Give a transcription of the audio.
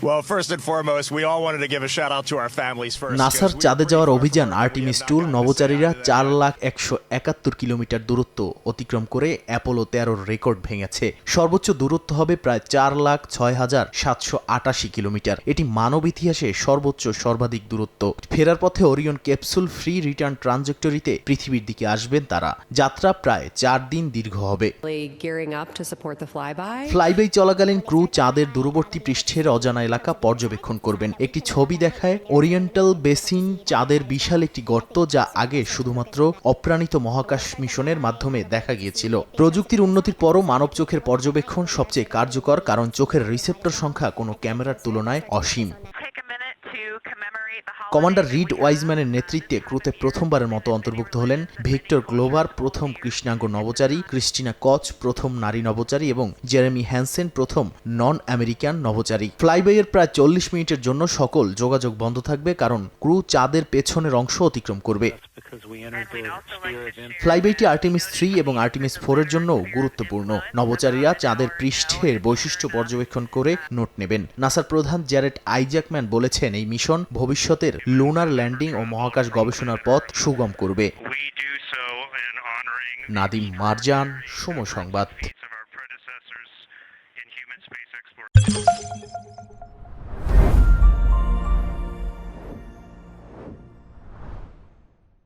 Well, first and foremost, we all wanted to give a shout out to our families first. নাসার চাঁদে যাওয়ার অভিযান Artemis 2 নভোচারীরা 4,171 kilometre দূরত্ব অতিক্রম করে অ্যাপোলো 13-র রেকর্ড ভেঙেছে। সর্বোচ্চ দূরত্ব হবে প্রায় 4,06,788 কিলোমিটার। এটি মানব ইতিহাসে সর্বাধিক দূরত্ব। ফেরার পথে ওরিয়ন ক্যাপসুল ফ্রি রিটার্ন ট্রানজেক্টরিতে পৃথিবীর দিকে আসবেন তারা। যাত্রা প্রায় 4 দিন দীর্ঘ হবে। ফ্লাইবাই চলাকালীন ক্রু চাঁদের দূরবর্তী পৃষ্ঠের অজানা এলাকা পর্যবেক্ষণ করবেন। একটি ছবি দেখায় ওরিয়েন্টাল বেসিন চাঁদের বিশাল একটি গর্ত, যা আগে শুধুমাত্র অপ্রাণিত মহাকাশ মিশনের মাধ্যমে দেখা গিয়েছিল। প্রযুক্তির উন্নতির পরও মানব চোখের পর্যবেক্ষণ সবচেয়ে কার্যকর, কারণ চোখের রিসেপ্টর সংখ্যা কোনো ক্যামেরার তুলনায় অসীম। কমান্ডার রিড ওয়াইজম্যানের নেতৃত্বে ক্রুতে প্রথমবারের মতো অন্তর্ভুক্ত হলেন ভিক্টর গ্লোভার, প্রথম কৃষ্ণাঙ্গ নভোচারী, ক্রিস্টিনা কচ, প্রথম নারী নভোচারী এবং জেরেমি হ্যানসেন, প্রথম নন আমেরিকান নভোচারী। ফ্লাইবাইয়ের প্রায় 40 মিনিটের জন্য সকল যোগাযোগ বন্ধ থাকবে, কারণ ক্রু চাঁদের পেছনের অংশ অতিক্রম করবে। ফ্লাইবাইটি আর্টেমিস 3 এবং আর্টেমিস 4-এর জন্যও গুরুত্বপূর্ণ। নভোচারীরা চাঁদের পৃষ্ঠের বৈশিষ্ট্য পর্যবেক্ষণ করে নোট নেবেন। নাসার প্রধান জ্যারেট আইজ্যাকম্যান বলেছেন, এই মিশন ভবিষ্যতের লুনার ল্যান্ডিং ও মহাকাশ গবেষণার পথ সুগম করবে। নাদিম মারজান, সময় সংবাদ।